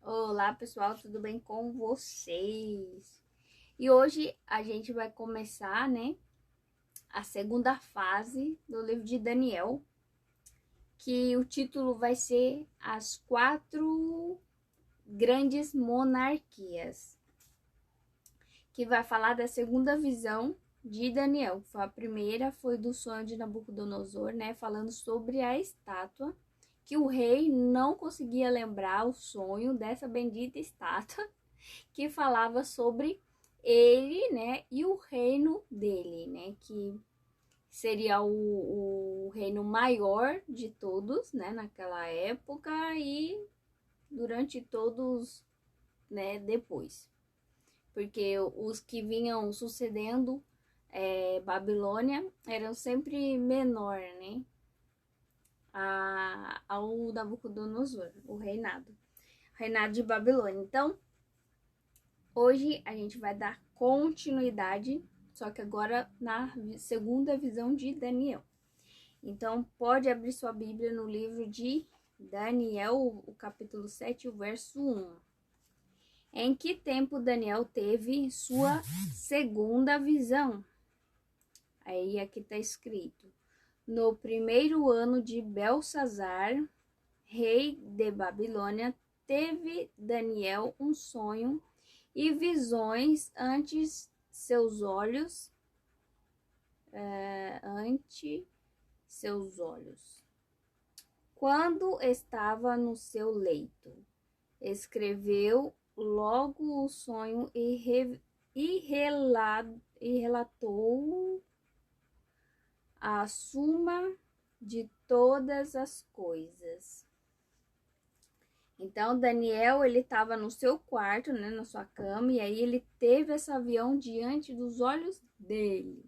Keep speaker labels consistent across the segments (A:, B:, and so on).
A: Olá pessoal, tudo bem com vocês? E hoje a gente vai começar, né, a segunda fase do livro de Daniel, que o título vai ser As Quatro Grandes Monarquias, que vai falar da segunda visão de Daniel. A primeira foi do sonho de Nabucodonosor, né, falando sobre a estátua, que o rei não conseguia lembrar o sonho dessa bendita estátua, que falava sobre ele, né, e o reino dele, né, que seria o reino maior de todos, né, naquela época e durante todos, né, depois. Porque os que vinham sucedendo Babilônia eram sempre menor, né, ao Nabucodonosor, o reinado de Babilônia. Então, hoje a gente vai dar continuidade, só que agora na segunda visão de Daniel. Então, pode abrir sua Bíblia no livro de Daniel, o capítulo 7, o verso 1. Em que tempo Daniel teve sua segunda visão? Aí aqui está escrito: no primeiro ano de Belsazar, rei de Babilônia, teve Daniel um sonho e visões ante seus olhos. Quando estava no seu leito, escreveu logo o sonho e relatou a suma de todas as coisas. Então, Daniel, ele estava no seu quarto, né, na sua cama, e aí ele teve essa avião diante dos olhos dele.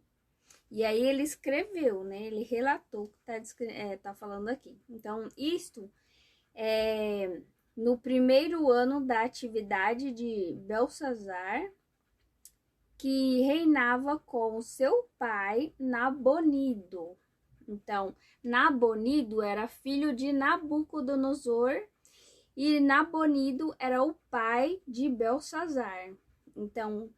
A: E aí ele escreveu, né, ele relatou o que tá falando aqui. Então, isto é no primeiro ano da atividade de Belsazar, que reinava com seu pai Nabonido. Então, Nabonido era filho de Nabucodonosor, e Nabonido era o pai de Belsazar. Então,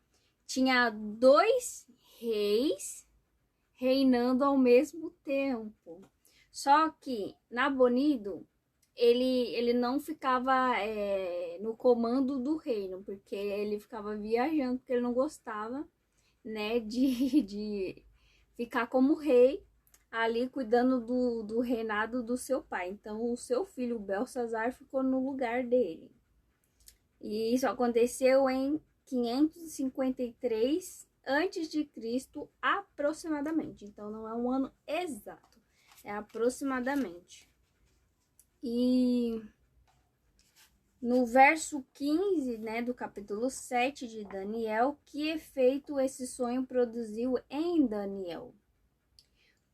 A: tinha dois reis reinando ao mesmo tempo. Só que Nabonido, ele não ficava no comando do reino, porque ele ficava viajando, porque ele não gostava, né, de ficar como rei ali cuidando do reinado do seu pai. Então, o seu filho Belsazar ficou no lugar dele. E isso aconteceu em 553 antes de Cristo, aproximadamente. Então, não é um ano exato, é aproximadamente. E no verso 15, né, do capítulo 7 de Daniel, que efeito esse sonho produziu em Daniel?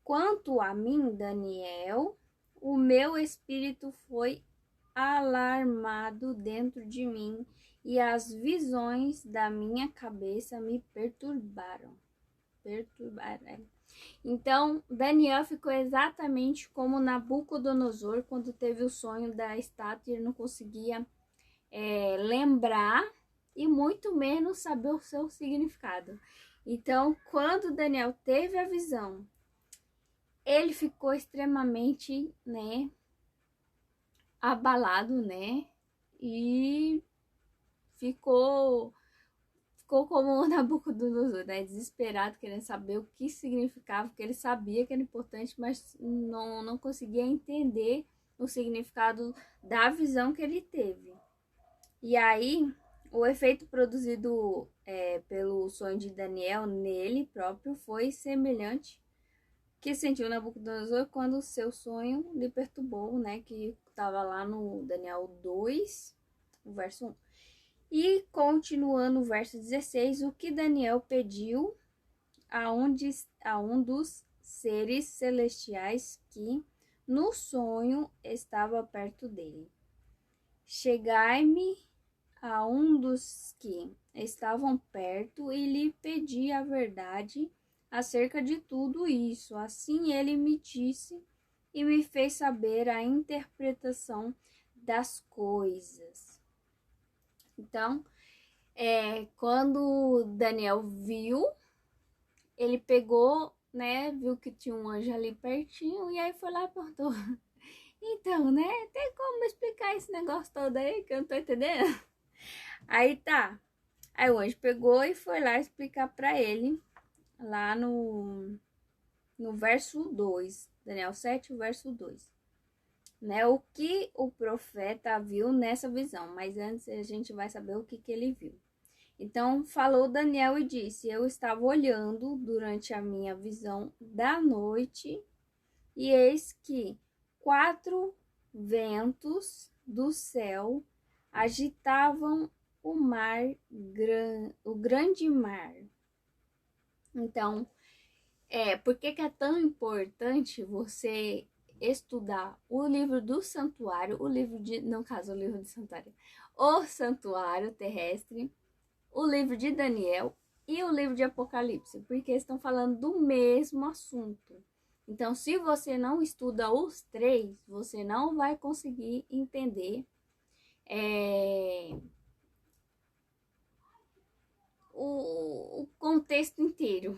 A: Quanto a mim, Daniel, o meu espírito foi alarmado dentro de mim e as visões da minha cabeça me perturbaram. Então, Daniel ficou exatamente como Nabucodonosor quando teve o sonho da estátua e ele não conseguia lembrar e muito menos saber o seu significado. Então, quando Daniel teve a visão, ele ficou extremamente, né, abalado, né, e ficou como o Nabucodonosor, né, desesperado, querendo saber o que significava, porque ele sabia que era importante, mas não conseguia entender o significado da visão que ele teve. E aí, o efeito produzido pelo sonho de Daniel nele próprio foi semelhante que sentiu Nabucodonosor quando o seu sonho lhe perturbou, né? Que estava lá no Daniel 2, o verso 1. E continuando o verso 16, o que Daniel pediu a um dos seres celestiais que no sonho estava perto dele. Chegai-me a um dos que estavam perto e lhe pedi a verdade acerca de tudo isso. Assim ele me disse e me fez saber a interpretação das coisas. Então, quando Daniel viu, ele pegou, né, viu que tinha um anjo ali pertinho, e aí foi lá e perguntou, então, né, tem como explicar esse negócio todo aí que eu não tô entendendo? Aí tá, aí o anjo pegou e foi lá explicar pra ele, lá no verso 2, Daniel 7, verso 2, né, o que o profeta viu nessa visão, mas antes a gente vai saber o que ele viu. Então falou Daniel e disse: Eu estava olhando durante a minha visão da noite, e eis que 4 ventos do céu agitavam o mar, o grande mar. Então, por que é tão importante você estudar o livro do santuário, no caso, o livro do santuário, o santuário terrestre, o livro de Daniel e o livro de Apocalipse, porque estão falando do mesmo assunto. Então, se você não estuda os três, você não vai conseguir entender o contexto inteiro,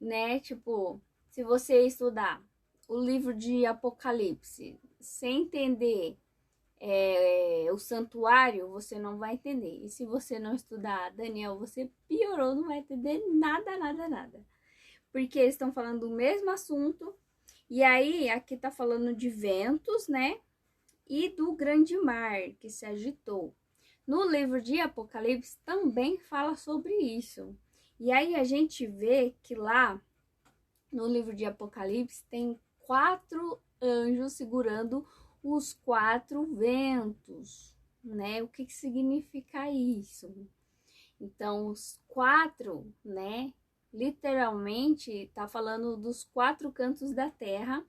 A: né? Tipo, se você estudar o livro de Apocalipse sem entender o santuário, você não vai entender. E se você não estudar Daniel, você piorou, não vai entender nada, nada, nada. Porque eles estão falando do mesmo assunto. E aí, aqui tá falando de ventos, né? E do grande mar que se agitou. No livro de Apocalipse também fala sobre isso. E aí a gente vê que lá no livro de Apocalipse tem 4 anjos segurando os 4 ventos, né? O que significa isso? Então, os 4, né? Literalmente está falando dos 4 cantos da Terra,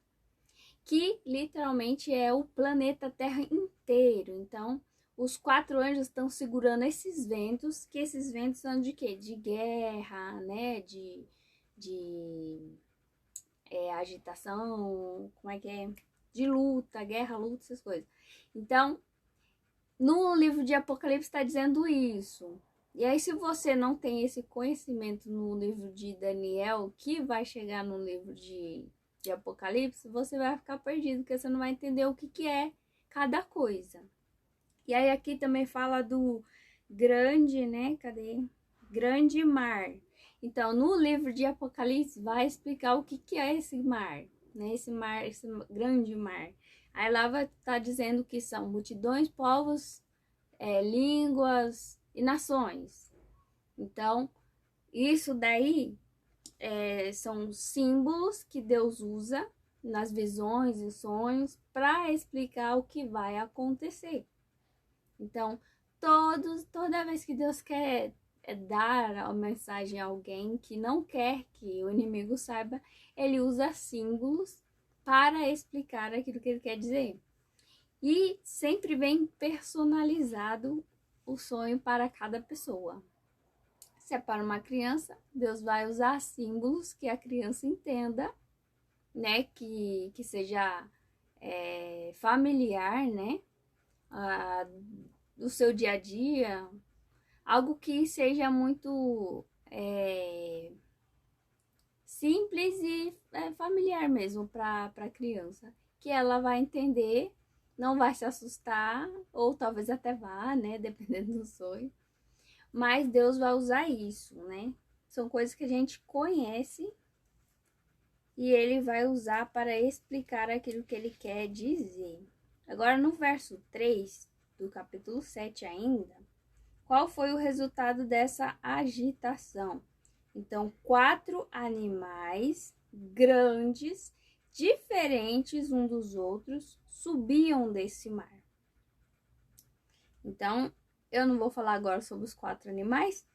A: que literalmente é o planeta Terra inteiro. Então, os 4 anjos estão segurando esses ventos, que esses ventos são de quê? De guerra, né? De agitação, como é que é? De luta, guerra, luta, essas coisas. Então, no livro de Apocalipse está dizendo isso. E aí, se você não tem esse conhecimento no livro de Daniel, que vai chegar no livro de Apocalipse, você vai ficar perdido, porque você não vai entender o que é cada coisa. E aí, aqui também fala do grande, né? Cadê? Grande mar. Então, no livro de Apocalipse, vai explicar o que é esse mar, né? Esse mar, esse grande mar. Aí lá vai estar dizendo que são multidões, povos, línguas e nações. Então, isso daí são símbolos que Deus usa nas visões e sonhos para explicar o que vai acontecer. Então, toda vez que Deus quer dar a mensagem a alguém que não quer que o inimigo saiba, ele usa símbolos para explicar aquilo que ele quer dizer. E sempre vem personalizado o sonho para cada pessoa. Se é para uma criança, Deus vai usar símbolos que a criança entenda, né? Que seja familiar, né? Do seu dia a dia, algo que seja muito simples e familiar mesmo para a criança, que ela vai entender, não vai se assustar, ou talvez até vá, né, dependendo do sonho, mas Deus vai usar isso, né? São coisas que a gente conhece e ele vai usar para explicar aquilo que ele quer dizer. Agora, no verso 3 do capítulo 7 ainda, qual foi o resultado dessa agitação? Então, 4 animais grandes, diferentes um dos outros, subiam desse mar. Então, eu não vou falar agora sobre os 4 animais,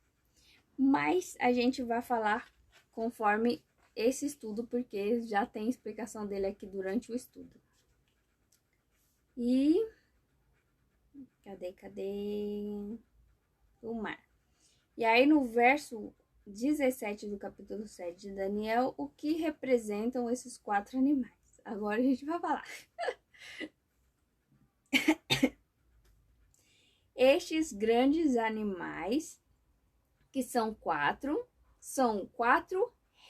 A: mas a gente vai falar conforme esse estudo, porque já tem explicação dele aqui durante o estudo. E cadê o mar? E aí no verso 17 do capítulo 7 de Daniel, o que representam esses 4 animais? Agora a gente vai falar. Estes grandes animais, que são quatro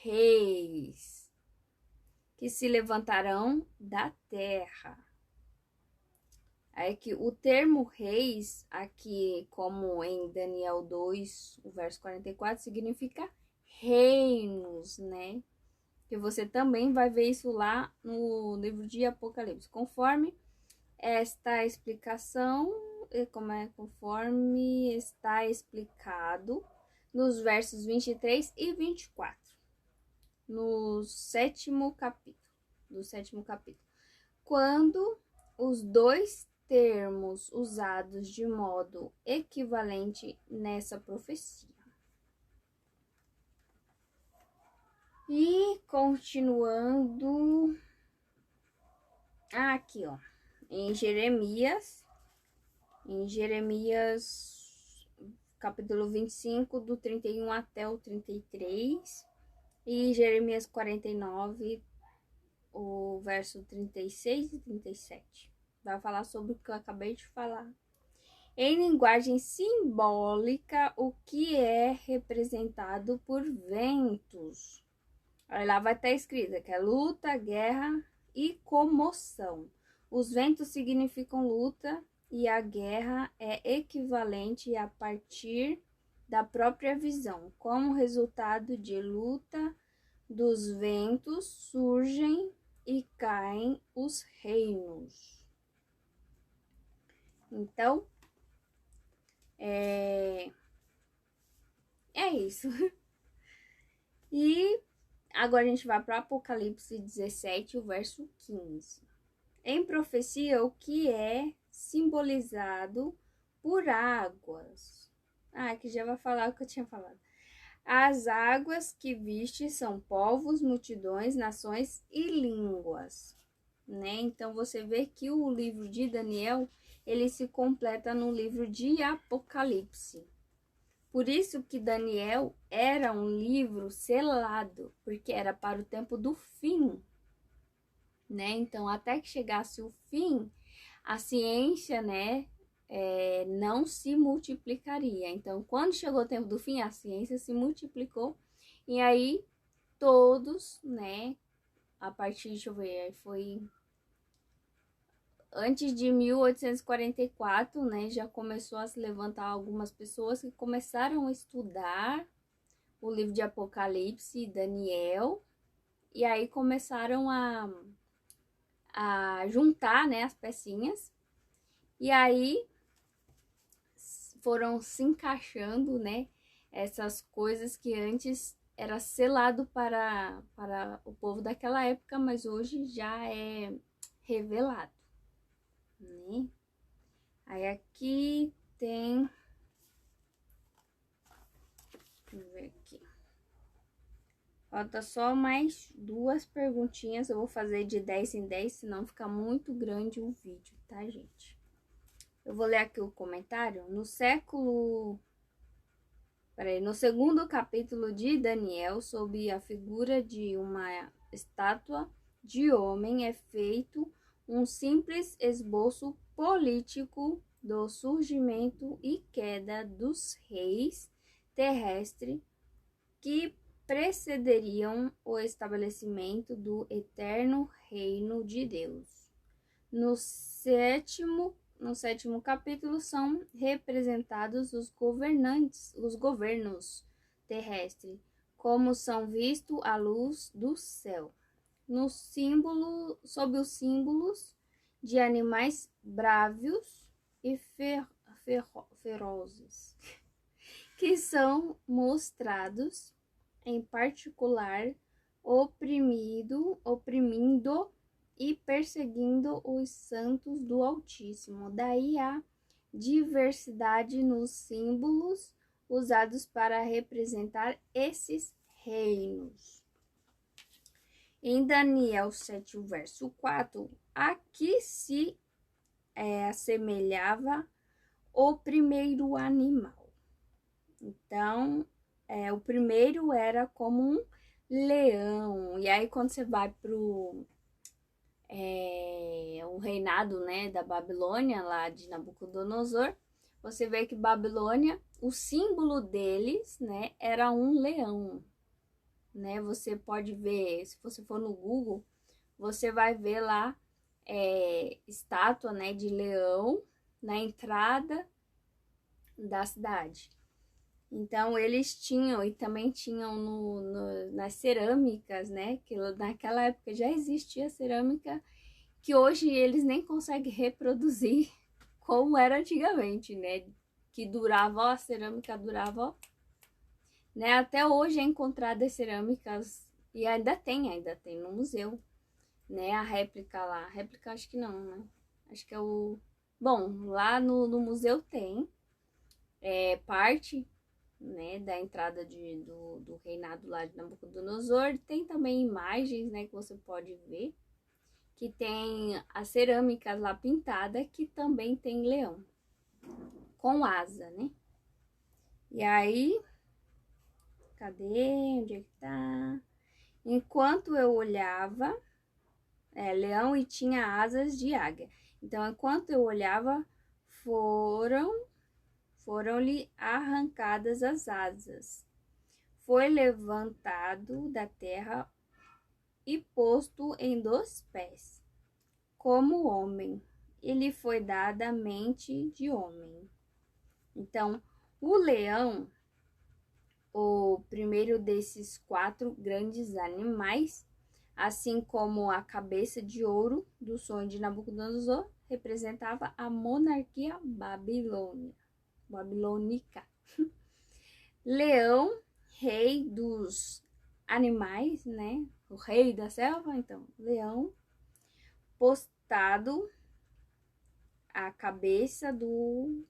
A: reis que se levantarão da terra. Aí que o termo reis, aqui como em Daniel 2, o verso 44, significa reinos, né? Que você também vai ver isso lá no livro de Apocalipse. Conforme esta explicação, conforme está explicado nos versos 23 e 24, no sétimo capítulo, quando os dois termos usados de modo equivalente nessa profecia. E continuando aqui, ó, em Jeremias capítulo 25, do 31 até o 33, e Jeremias 49, o verso 36 e 37. Vai falar sobre o que eu acabei de falar. Em linguagem simbólica, o que é representado por ventos. Aí lá vai estar escrito que é luta, guerra e comoção. Os ventos significam luta e a guerra é equivalente a partir da própria visão. Como resultado de luta, dos ventos surgem e caem os reinos. Então, é isso. E agora a gente vai para Apocalipse 17, o verso 15. Em profecia, o que é simbolizado por águas? Aqui já vai falar o que eu tinha falado. As águas que viste são povos, multidões, nações e línguas, né? Então você vê que o livro de Daniel, ele se completa no livro de Apocalipse. Por isso que Daniel era um livro selado, porque era para o tempo do fim, né? Então, até que chegasse o fim, a ciência, né, não se multiplicaria. Então, quando chegou o tempo do fim, a ciência se multiplicou e aí todos, né, a partir, deixa eu ver, foi antes de 1844, né, já começou a se levantar algumas pessoas que começaram a estudar o livro de Apocalipse e Daniel, e aí começaram a juntar, né, as pecinhas, e aí foram se encaixando, né, essas coisas que antes era selado para o povo daquela época, mas hoje já é revelado, né? Aí aqui tem, deixa eu ver aqui, falta só mais duas perguntinhas, eu vou fazer de 10 em 10, senão fica muito grande o vídeo, tá, gente? Eu vou ler aqui o comentário. No segundo capítulo de Daniel, sob a figura de uma estátua de homem, é feito um simples esboço político do surgimento e queda dos reis terrestres que precederiam o estabelecimento do eterno reino de Deus. No sétimo capítulo são representados os governos terrestres, como são vistos à luz do céu. Sob os símbolos de animais bravos e ferozes, que são mostrados, em particular, oprimindo e perseguindo os santos do Altíssimo. Daí a diversidade nos símbolos usados para representar esses reinos. Em Daniel 7, verso 4, aqui se assemelhava o primeiro animal. Então, o primeiro era como um leão. E aí, quando você vai pro o reinado, né, da Babilônia, lá de Nabucodonosor, você vê que Babilônia, o símbolo deles, né, era um leão, né? Você pode ver, se você for no Google, você vai ver lá estátua, né, de leão na entrada da cidade. Então eles tinham e também tinham nas cerâmicas, né, que naquela época já existia cerâmica, que hoje eles nem conseguem reproduzir como era antigamente, né, que durava, ó, a cerâmica durava, ó, né, até hoje é encontrada cerâmicas e ainda tem no museu, né, a réplica lá, a réplica acho que não, né, acho que é o, bom, lá no museu tem parte, né, da entrada do reinado lá de Nabucodonosor. Tem também imagens, né, que você pode ver, que tem a cerâmica lá pintada, que também tem leão com asa, né? E aí, cadê? Onde é que tá? Enquanto eu olhava, leão e tinha asas de águia. Então, enquanto eu olhava, foram-lhe arrancadas as asas. Foi levantado da terra e posto em 2 pés, como homem, e lhe foi dada a mente de homem. Então, o leão, o primeiro desses 4 grandes animais, assim como a cabeça de ouro do sonho de Nabucodonosor, representava a monarquia babilônica. Leão, rei dos animais, né? O rei da selva, então, leão, postado à cabeça do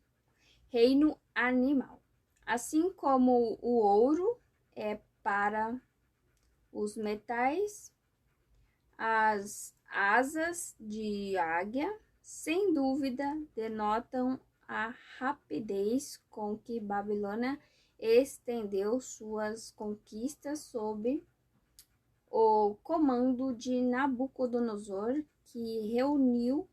A: reino animal. Assim como o ouro é para os metais, as asas de águia, sem dúvida, denotam a rapidez com que Babilônia estendeu suas conquistas sob o comando de Nabucodonosor, que reinou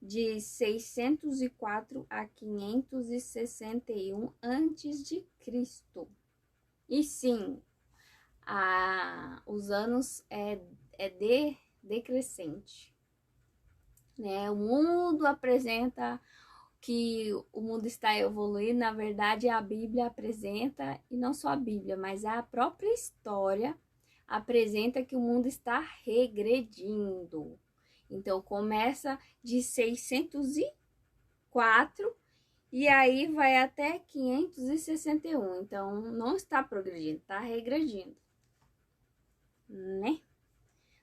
A: de 604 a 561 a.C. E sim, os anos decrescente, né? O mundo apresenta que o mundo está evoluindo, na verdade a Bíblia apresenta, e não só a Bíblia, mas a própria história apresenta que o mundo está regredindo. Então começa de 604 e aí vai até 561. Então não está progredindo, está regredindo, né?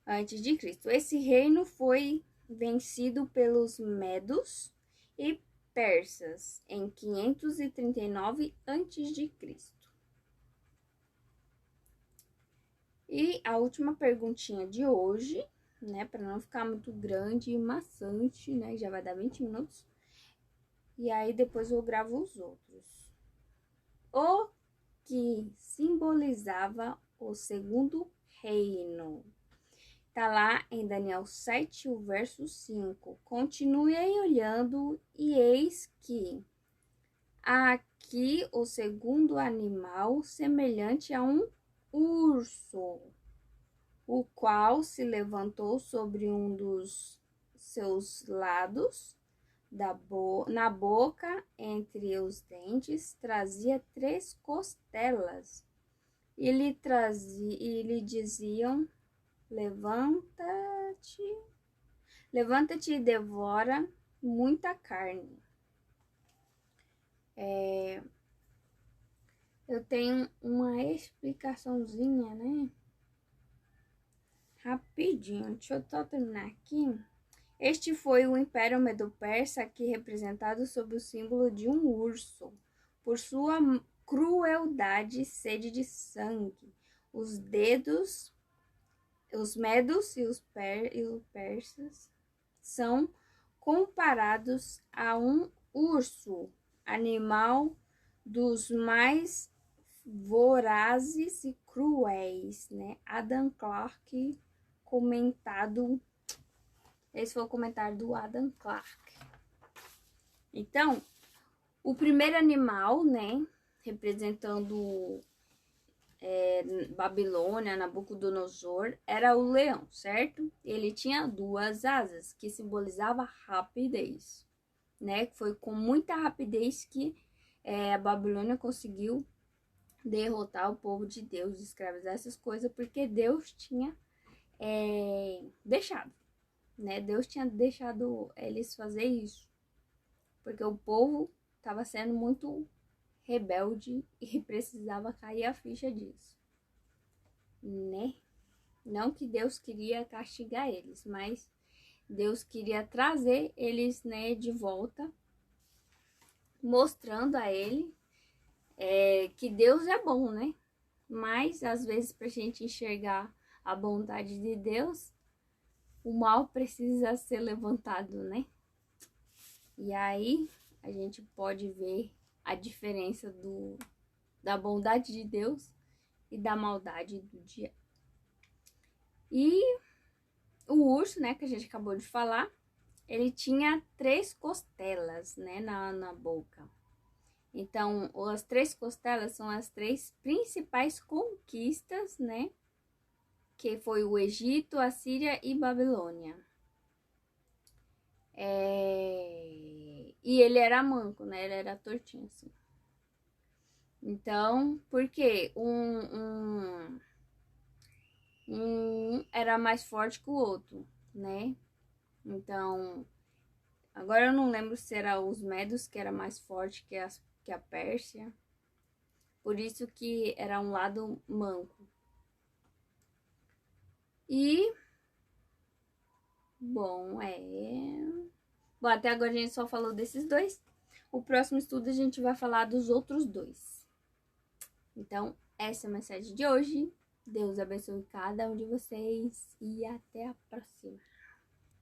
A: Antes de Cristo. Esse reino foi vencido pelos medos e persas em 539 a.C. E a última perguntinha de hoje, né, para não ficar muito grande e maçante, né, já vai dar 20 minutos. E aí depois eu gravo os outros. O que simbolizava o segundo reino? Tá lá em Daniel 7, o verso 5. Continuei olhando e eis que aqui o segundo animal semelhante a um urso, o qual se levantou sobre um dos seus lados na boca, entre os dentes, trazia 3 costelas e lhe diziam: levanta-te e devora muita carne. Eu tenho uma explicaçãozinha, né? Rapidinho, deixa eu só terminar aqui. Este foi o Império Medo-Persa, aqui representado sob o símbolo de um urso, por sua crueldade e sede de sangue. Os medos e os persas são comparados a um urso, animal dos mais vorazes e cruéis, né? Adam Clarke comentado Esse foi o comentário do Adam Clark. Então, o primeiro animal, né, representando Babilônia, Nabucodonosor, era o leão, certo? Ele tinha 2 asas, que simbolizavam rapidez, né? Foi com muita rapidez que a Babilônia conseguiu derrotar o povo de Deus, escravizar essas coisas, porque Deus tinha deixado, né? Deus tinha deixado eles fazer isso, porque o povo estava sendo muito rebelde e precisava cair a ficha disso, né? Não que Deus queria castigar eles, mas Deus queria trazer eles, né, de volta, mostrando a ele que Deus é bom, né? Mas às vezes para a gente enxergar a bondade de Deus, o mal precisa ser levantado, né? E aí a gente pode ver a diferença da bondade de Deus e da maldade do dia. E o urso, né, que a gente acabou de falar, ele tinha 3 costelas, né, na boca. Então, as 3 costelas são as 3 principais conquistas, né, que foi o Egito, a Síria e Babilônia. E ele era manco, né, ele era tortinho assim. Então, por quê? Um era mais forte que o outro, né? Então, agora eu não lembro se era os Medos que era mais forte que a Pérsia. Por isso que era um lado manco. E, bom, Bom, até agora a gente só falou desses 2. O próximo estudo a gente vai falar dos outros 2. Então, essa é a mensagem de hoje. Deus abençoe cada um de vocês e até a próxima.